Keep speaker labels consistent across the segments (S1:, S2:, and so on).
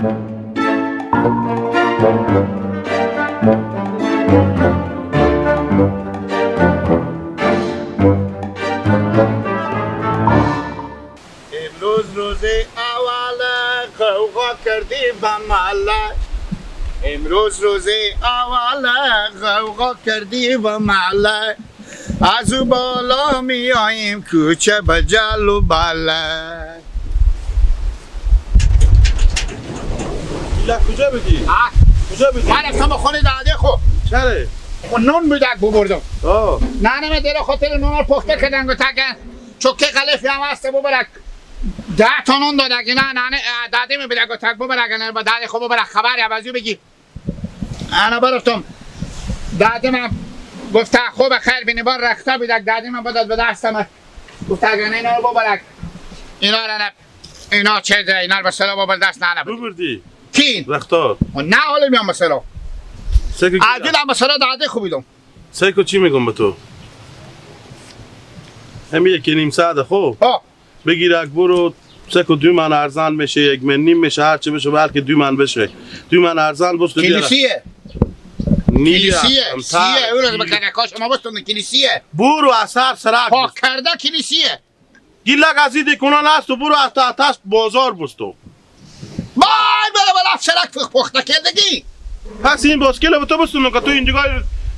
S1: امروز روز اول غوغا کردی به محله امروز روز اول غوغا کردی به محله از او بالا می آییم کوچه به جل و بله.
S2: ایلا کجا بودی؟ کجا بودی؟
S1: من رفتم خونه داده خو
S2: چرا؟
S1: و نون بودک ببردم
S2: آه
S1: نانم دل خاطر نون رو پخته کردن و تکن چوکه غلیفی هم هست ببرک 10 تا نون دادک اینا نانه داده می بدک و تک ببرک با داده خو ببرک خبری عوضی بگی انا برفتم داده من گفته خوب خیر بینی بار رخته بودک داده من بداد به دستم گفته اگر اینا رو ببرک اینا چیزه اینا رو به سلام ببر دست نانه
S2: ببردی؟
S1: کی؟
S2: رختار
S1: نه حالا میام به سلام
S2: سیکو
S1: عادل هم به سلام داده خوبیدم
S2: سیکو چی میگم به تو؟ همین 1.5 ساعته خوب بگیر اک برو سیکو 2 من ارزان میشه 1.5 میشه هرچی بشه بلکه 2 من بشه 2 من ارزان بست
S1: کلیسیه
S2: نیه
S1: کلیسیه اون رو بکنه کاش ما بستون کلیسیه
S2: برو اثر سرک
S1: پاک کرده کلیسیه
S2: گیلک از این کنان هست و برو تحت بازار بستو
S1: بای بلا سرک پخته کردگی
S2: پس این باسکل به تو بستونم که تو اینجا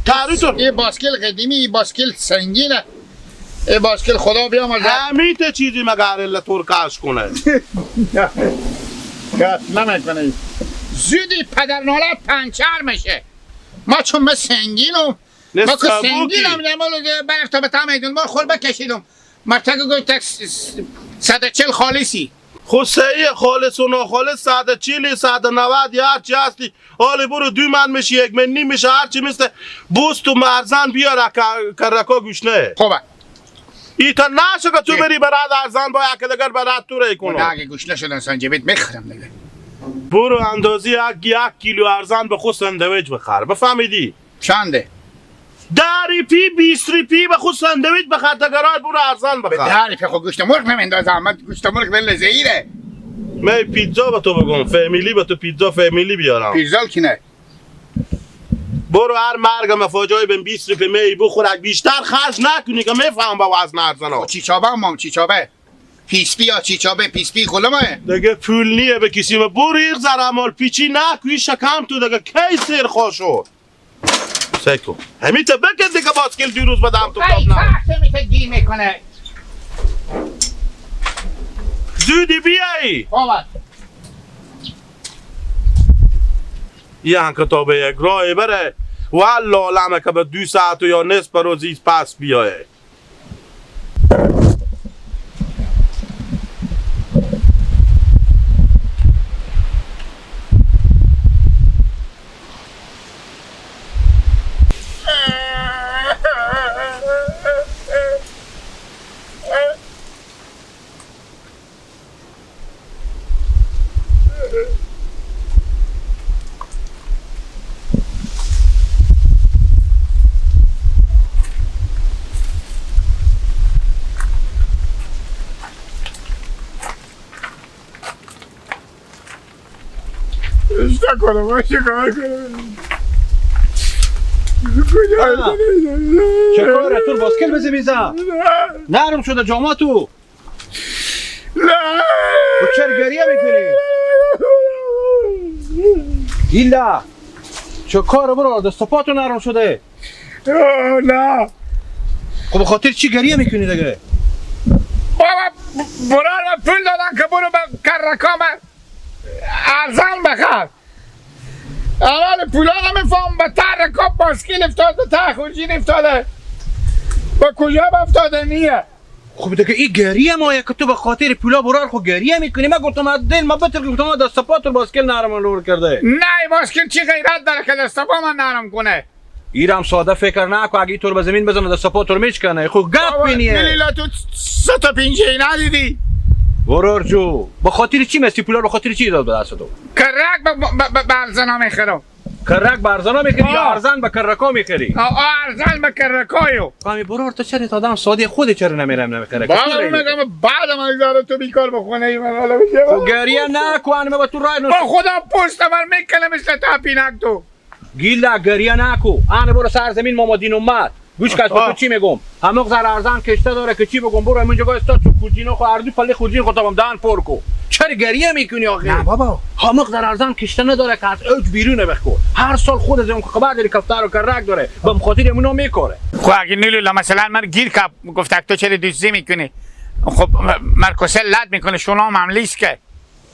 S2: تاری تو
S1: این باسکل قدیمی این باسکل سنگینه این باسکل خدا بیامرزه
S2: همیته چیزی مگه هرله ترکش کنه
S1: کات نمیکنه زودی پدر نالت پنچر میشه ما چون ما سنگینم ما که سنگینم برفتا به تا میدون بار خور بکشیدم مرتگه گوی 140 خالصی
S2: خود سعی خالص و ناخالص 140 190 یا هرچی هستی حالی برو 2 من میشه 1.5 میشه هرچی مثل بوست و مرزن بیاره که رکا گوشنه
S1: خوبه
S2: ایتا نشه که تو بری براد ارزان با یک دگر براد تو ری کنو
S1: اگه گوشنه شدن سنجبیت میخرم دیگه
S2: برو اندازی 1 کیلو ارزان به خود سندویچ بخر بفهمیدی؟
S1: چنده؟
S2: 10 ریپی 20 ریپی به خود سندویچ بخر دگرات برو ارزان بخر
S1: 10 ریپی خود گوشت مرغ نمیندازم من گوشت مرغ دل زهیره
S2: من پیتزا به تو بگم فامیلی به تو پیتزا فامیلی بیارم
S1: پیتزا کی نه
S2: برو هر مرگ مفاجای بین 20 ریپی می بخور بیشتر خرج نکنی که میفهم با وزن ارزانا
S1: چیچابه مام چیچابه پیسپی یا چیچابه پیسپی کلمه
S2: دیگه پول نیه به کسی ما برو یک ذره مال پیچی نکنی شکم تو دیگه کی سیر خوشو سیکو همین تا بکن دیگه باسکل 2 روز بدم تو کاب نه
S1: خیلی میشه گیر میکنه
S2: زودی بیایی
S1: آمد
S2: یه کتاب یک راه بره والله لامه که به 2 ساعت یا نصف روزی پس بیایه
S1: اشتا کنم شکار کنم
S3: چکاره تو باسکل بزی بیزا نرم شده جامعه تو
S1: نه
S3: و چرا گریه میکنی گیلا چکاره برو دست پاتو نرم شده
S1: نه
S3: خب بخاطر چی گریه میکنی دیگه
S1: بابا برای پول دادن که برو به کرکام ارزان بخر اول پولا نمیفهم به تر رکاب باسکیل افتاد به ته خورجین افتاده به کجا افتاده نیه
S3: خب دیگه این گریه مایه که تو به خاطر پولا برار خو گریه میکنی من گفتم دل ما بتر گفتم دست پاتو باسکل نرم لور کرده
S1: نه باسکل چی غیرت داره که دست پا من نرم کنه
S3: ایرم ساده فکر نکن اگه تو رو به زمین بزنه دست پاتو رو میچکنه خب گپ بینیه
S1: ملیلا تو 3 تا پینجه ندیدی
S3: برار جو به خاطر چی مستی پولا به خاطر چی داد به دست تو
S1: کرک به ارزنا میخرم
S3: کرک به ارزانا میخری یا ارزان به کرکا میخری؟
S1: ارزان به کرکایو.
S3: کامی برار تو چرا تا آدم ساده خود چرا نمیرم نمیخره؟
S1: بابا میگم بعدم از تو بیکار بخونه ای من حالا میگم.
S3: تو گریه نکن با تو رای
S1: با خدا پشت من میکنه مثل تاپینک تو.
S3: گیلا گریه نکو. آن برو سرزمین مامادین اومد. گوش کس با تو چی میگم؟ همه زر ارزان کشته داره که چی بگم برو همون جگاه استاد تو کوچینو خو اردو پله خودین خودم دان پر کو. چرا گریه میکنی آخه؟
S1: نه بابا.
S3: همه زر ارزان کشته نداره که از اوج بیرون بخور. هر سال خود از اون خبر داری کفتار و کرک داره. به خاطر همونو میکاره.
S1: خب اگه نیلولا مثلا من گیر کپ گفت تو چرا دوزی میکنی؟ خب مرکوسه لد میکنه شونا هم لیست که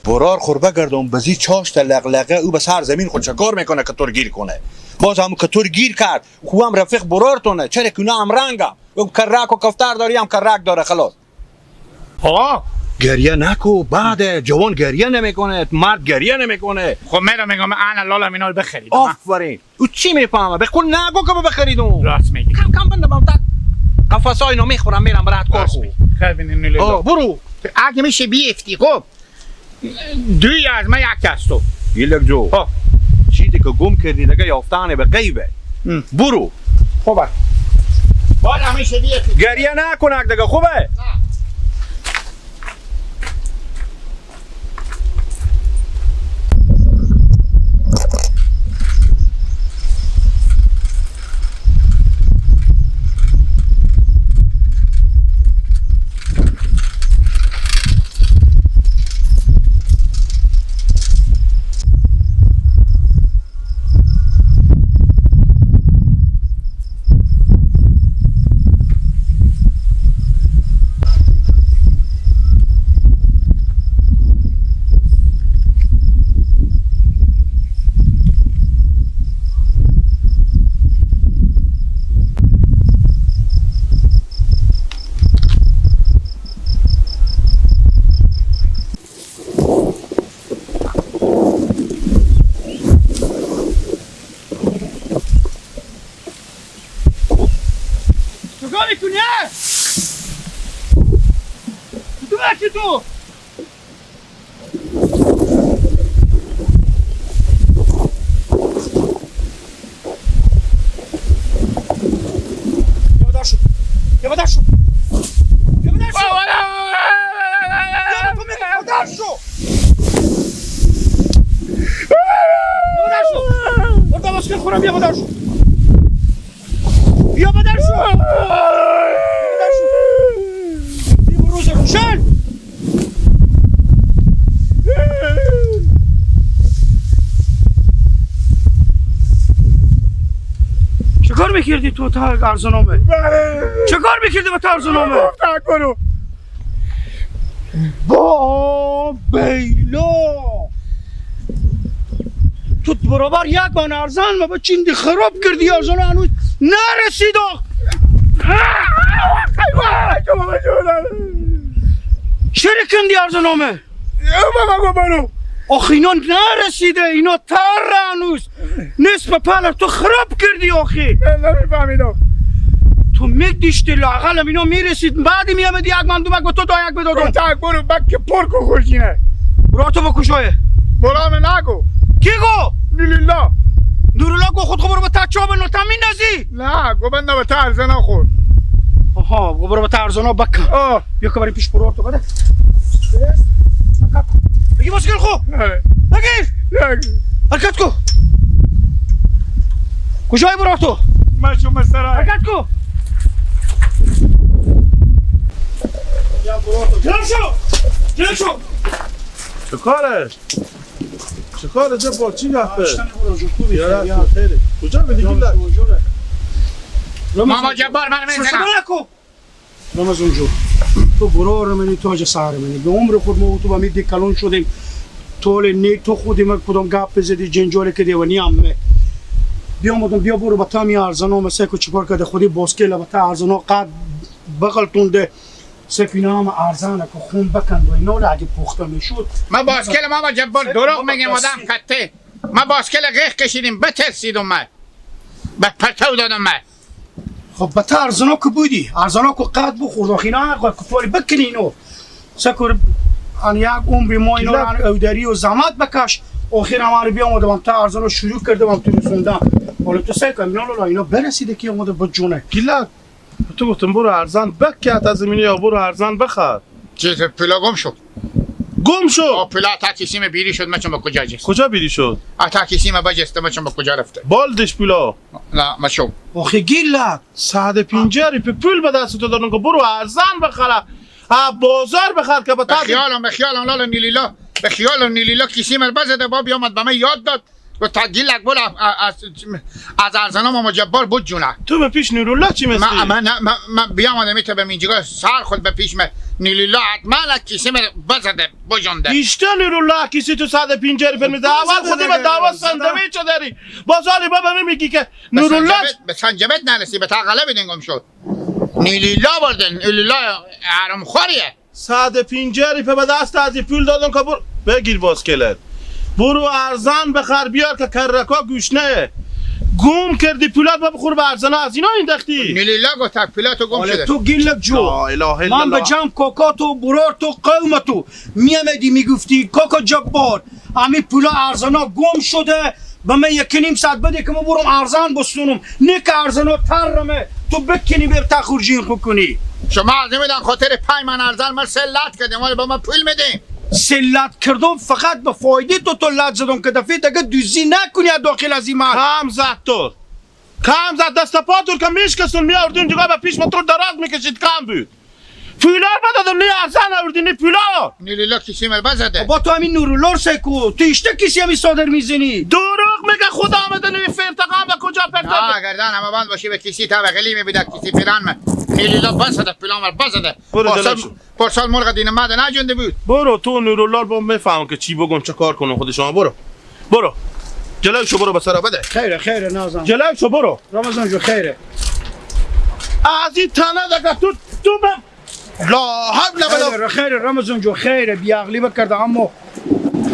S3: برار خوربه گردم بزی چاش تا لغلغه او به سر زمین خود چکار میکنه که تور گیر کنه. باز هم که تور گیر کرد خوام رفیق برار تونه چرا کنه هم رنگم او کرک و کفتار داری هم کرک داره خلاص.
S1: آقا
S3: گریه نکو بعد جوان گریه نمیکنه مرد گریه نمیکنه.
S1: خب میگم انا لالا مینال بخرید.
S3: آفرین او چی میفهمه به قول نگو که بخریدم.
S1: راست میگی.
S3: کم بندم تا قفسای نو میخورم میرم برات کار خو.
S1: خیر ببین نیلولا.
S3: برو
S1: اگه میشه بیفتی خب دوی از ما یک هستو.
S3: یلک جو چیزی که گم کردی دیگه یافتنه به غیبه. برو
S1: خوبه باید همیشه بیفتی.
S3: گریه نکنک دیگه خوبه.
S4: تو چیکار میکردی تو تا ارزنامه؟ چیکار میکردی با تا ارزنامه؟
S1: گفتن کنو
S4: با بیلا تو برابر یک آن ارزان ما با چیندی خراب کردی ارزان هنوز نرسید چرا کندی ارزنامه؟
S1: بابا برو
S4: آخ اینا نرسیده اینا تر هنوز نصف پلر تو خراب کردی آخی
S1: نمیفهمیدم
S4: تو میگدیشتی لاغلم اینا میرسید بعدی میامدی یک من دومک با تو دا یک بدادم
S1: گفتن برو بک پر کن خوشینه
S4: برا تو بکشوه
S1: برا من نگو
S4: کی گو؟
S1: نیلیلا
S4: نورالله گو خود برو با تچاب نو تامین نزی
S1: نه گو بنده به ترزنه خور
S4: آها گو برو با ترزنه بکن بیا که برای پیش برو تو بده بگی باسکل خو بگیر حرکت کو کجای برو تو
S1: من شما سرای
S4: حرکت کو جلو شو
S2: چه کاره؟ چه کاره جبار چی گفته؟ کجا بدی گیلک؟
S1: ماما جبار من میزنم
S4: رمز اونجور تو برار منی تاج سهر منی به عمر خود ما تو با میدی کلون شدیم طول نی تو خودی من کدام گپ بزدی جنجال کدی و نیامه بیا برو با تامی ارزانا مثل که چیکار کرده خودی باسکل با تا ارزانا قد بغلتونده سفینه هم ارزانه که خون بکند و اینا اگه پخته میشد
S1: ما باسکل ماما جبار دروغ میگم آدم کته ما باسکل غیخ کشیدیم بترسیدم من به پرتو دادم من
S4: خب با تا ارزانا که بودی ارزانا که قد بخورد و خینا کتواری بکنی اینو سکر ان یک عمری ما اینا رو اودری و زحمت بکش آخر هم بیا آمده من تا ارزان رو شروع کرده من تو رسوندم حالا تو سعی کن اینا برسیده که آمده با جونه
S2: گیلک تو گفتم برو ارزان بکت از زمینی یا برو ارزان بخر
S1: چیز پلا گم شد
S2: گم شو
S1: پلا تا کسیم بیری شد مچم با کجا جست
S2: کجا بیری شد
S1: تا کسیم بجسته مچم با کجا رفته
S2: بالدش پلا
S1: نه مچم
S4: آخه گیلک
S2: ساعت 50 ریپ پول به دست تو دادن که برو ارزان بخره بازار بخر که بتا
S1: بخیالم لالا نیلیلا بخیالم نیلیلا کسیم بزده با بیامد به من یاد داد و تا گیلک بود از ارزنام مجبر بود جونه
S2: تو به پیش نورالله چی مثلی؟
S1: من بیامده میته به اینجا سر خود به پیش نیلیلا حتما کسیم بزده بجنده
S2: بیشتر نورالله کسی تو 150 ریپ میده اول خودی به دعوا سندویچ داری بازاری بابا میگی که نورالله
S1: به سنجبت نرسی به تا غلب دنگم شد نیلیلا بردن نیلیلا حرام خوریه
S2: 150 ریپ به دست از پول دادن که برو بگیر باز کلر برو ارزان بخر بیار که کرکا گوشنه گم کردی پولات با بخور به ارزانه از اینا انداختی
S1: نیلیلا گفتک پولاتو گم شده
S4: تو گیلک جو من به جمع کوکاتو برارتو قومتو میامدی میگفتی کوکا جبار همین پولا ارزانا گم شده به من 1.5 ساعت بده که ما برم ارزان بستونم نه که ارزانا ترمه تو بکنی بیر تخورجین خو کنی
S1: شما از نمیدن خاطر 5 من ارزان من سلت کردیم ولی با من پول میدیم
S4: سلت کردم فقط به فایده تو لط زدم که دفعه دیگه دوزی نکنی از داخل از این محل
S2: کم زد تو کم زد دست پا تو که میشکستون میاردون جگاه به پیش موتور دراز میکشید کم بود پولار بدادم نه ارزان آوردی نه پولا
S1: نیلیلا کسیم بزده
S4: با تو همین نورالله سکو تو اشته کسی همی صادر میزنی
S2: دروغ میگه خدا آمده نوی فرتقام به کجا
S1: نه
S2: پرتقام
S1: گردن همه بند باشی به کسی تا بغلی میبیده کسی پیران من نیلیلا بزده پولامر بزده پرسال مرغ دین ماده نجنده بود
S2: برو تو نورالله با میفهم که چی بگم چه کار کنم خود شما برو جلوشو برو به سرا بده
S4: خیره نازم
S2: جلوشو برو
S4: رمضان جو خیره
S2: از این تنه دکه تو به لا حول ولا
S4: خیره رمضان جو خیره بیاغلی بکرده اما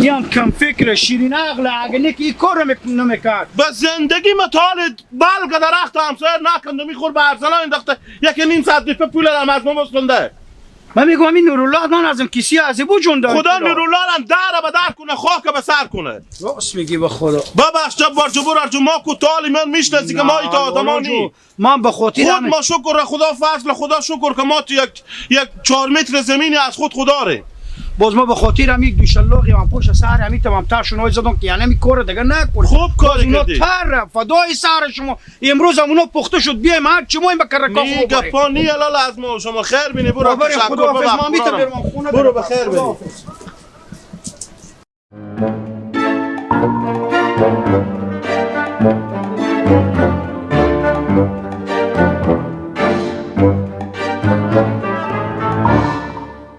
S4: یان کم فکر شیرین عقل اگه نکی این کار نمیکرد
S2: به زندگی مطال بلگ درخت همسایر نکنده میخور به ارزانا انداخته 1.5 ساعت ریپ پول هم از ما بستنده
S4: من میگم این نورالله من ازم کسی از بو جون
S2: خدا نورالله هم در به در کنه خاک به سر کنه
S4: راست میگی به خدا
S2: ببخش جبار جبور جو ما کوتالی من میشناسی که ما ایتا آدمانی
S4: من به خاطر
S2: خود ما شکر خدا فضل خدا شکر که ما تو یک 4 متر زمینی از خود خدا ره
S4: باز ما به خاطر هم یک دوشلاقی هم پشت سر همین تمام تر شنوی زدم که یعنی می کار دیگه نکن
S2: خوب کاری کردی
S4: تر فدای سر شما امروز هم اونا پخته شد بیایم هر چی ما این بکرکا خوب
S2: بریم گپا نی الا لازم شما خیر بینی برو
S4: خدا حافظ ما میتونم برم خونه
S2: برو بخیر بریم